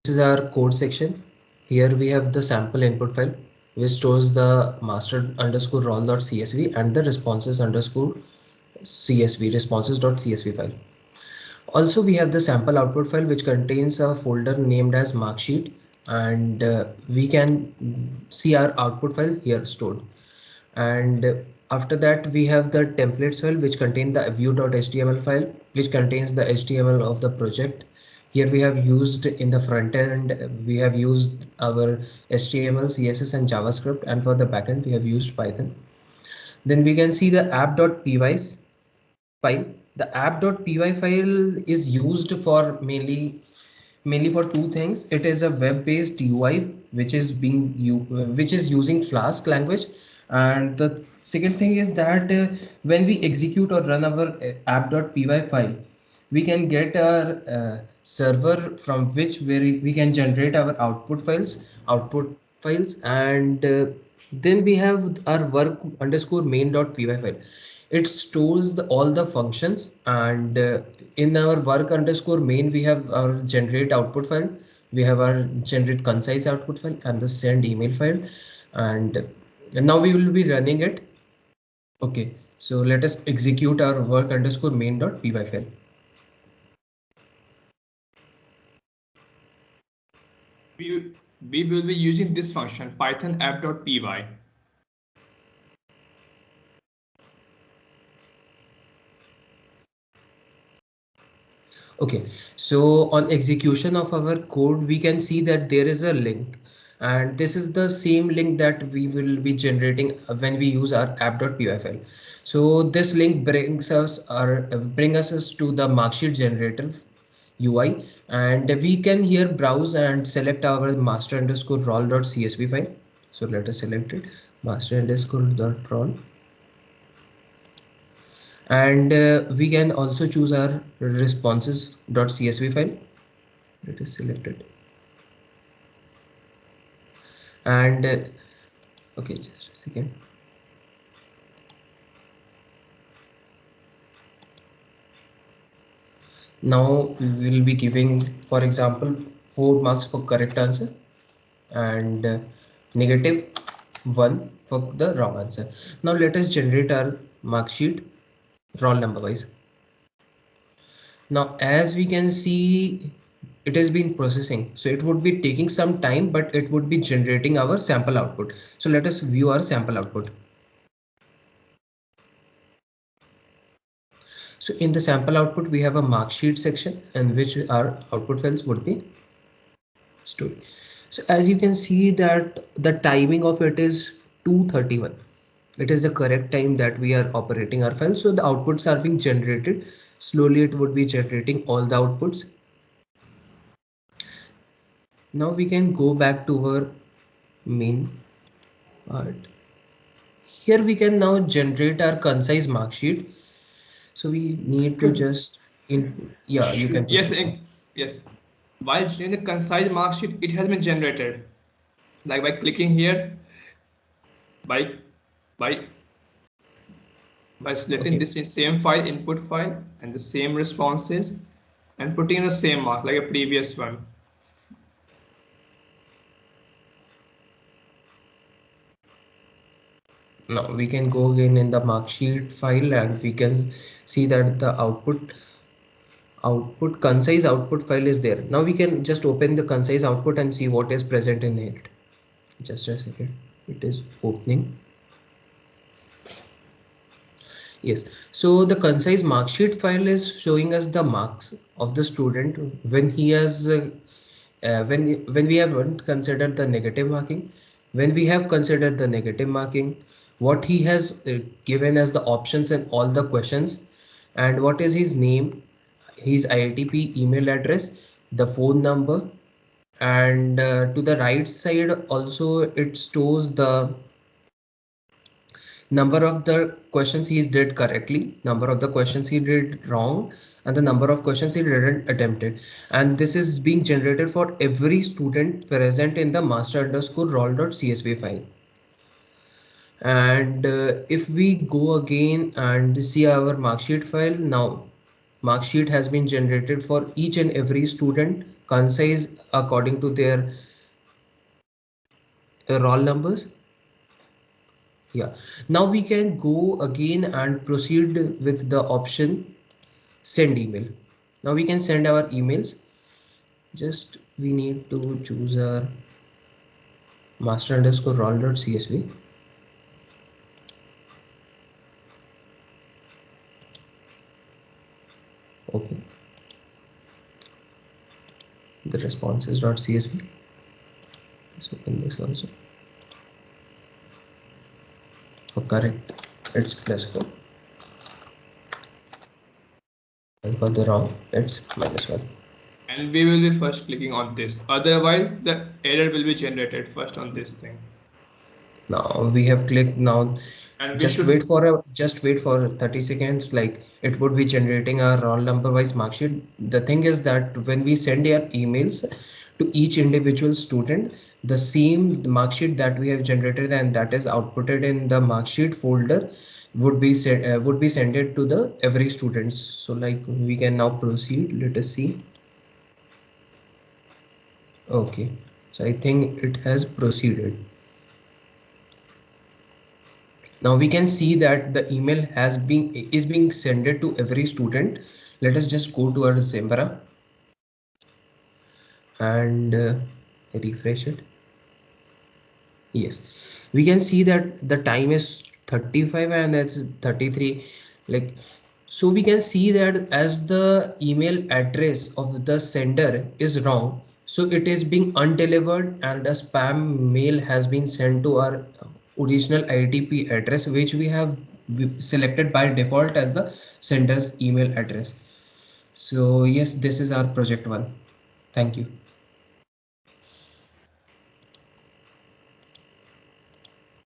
is our code section. Here we have the sample input file, which stores the master underscore role.csv and the responses underscore csv responses.csv file. Also, we have the sample output file, which contains a folder named as marksheet, and we can see our output file here stored. And after that, we have the templates file, which contain the view.html file, which contains the HTML of the project. Here we have used in the front end, we have used our HTML, CSS, and JavaScript, and for the backend, we have used Python. Then we can see the app.py file. The app.py file is used for mainly for two things. It is a web-based UI which is using Flask language, and the second thing is that when we execute or run our app.py file, we can get our server from which we can generate our output files, and then we have our work underscore main.py file. It stores all the functions, and in our work underscore main we have our generate output file, we have our generate concise output file, and the send email file, and now we will be running it. Okay, so let us execute our work underscore main.py file. We will be using this function python app.py. Okay, so on execution of our code, we can see that there is a link, and this is the same link that we will be generating when we use our app.py file. So this link bring us to the marksheet generator UI, and we can here browse and select our master underscore role.csv file. So let us select it, master underscore dot role, and we can also choose our responses.csv file. It is selected, and okay, just a second. Now we will be giving, for example, 4 marks for correct answer, and -1 for the wrong answer. Now let us generate our mark sheet roll number wise. Now as we can see, it has been processing, so it would be taking some time, but it would be generating our sample output. So let us view our sample output. So in the sample output, we have a mark sheet section in which our output files would be stored. So as you can see that the timing of it is 2:31. It is the correct time that we are operating our file. So the outputs are being generated. Slowly it would be generating all the outputs. Now we can go back to our main part. Here we can now generate our concise mark sheet. So we need to just yeah, you can Yes, continue. yes. While in the concise mark sheet, it has been generated. Like by clicking here, by by by selecting Okay. this same file, input file, and the same responses, and putting in the same mark like a previous one. Now we can go again in the mark sheet file, and we can see that the output concise output file is there. Now we can just open the concise output and see what is present in it. Just a second, it is opening. Yes, so the concise mark sheet file is showing us the marks of the student when he has when we haven't considered the negative marking, when we have considered the negative marking, what he has given as the options and all the questions, and what is his name, his IITP email address, the phone number, and to the right side also it stores the number of the questions he did correctly, number of the questions he did wrong, and the number of questions he didn't attempted. And this is being generated for every student present in the master underscore role.csv file. And if we go again and see our marksheet file now, mark sheet has been generated for each and every student, concise according to their roll numbers. Yeah, now we can go again and proceed with the option send email. Now we can send our emails. Just we need to choose our master underscore roll.csv. Okay, the responses.csv. Let's open this also. For correct, it's +4, and for the wrong, it's -1. And we will be first clicking on this. Otherwise, the error will be generated first on this thing. Now we have clicked. Now And just wait for 30 seconds. Like it would be generating a roll number wise mark sheet. The thing is that when we send our emails to each individual student, the same mark sheet that we have generated and that is outputted in the mark sheet folder would be sent it to the every students. So like we can now proceed. Let us see. Okay, so I think it has proceeded. Now we can see that the email is being sent to every student. Let us just go to our Zimbra and refresh it. Yes, we can see that the time is 35 and that's 33. Like, so we can see that as the email address of the sender is wrong, so it is being undelivered and a spam mail has been sent to our original IDP address, which we have selected by default as the sender's email address. So yes, this is our project one. Thank you.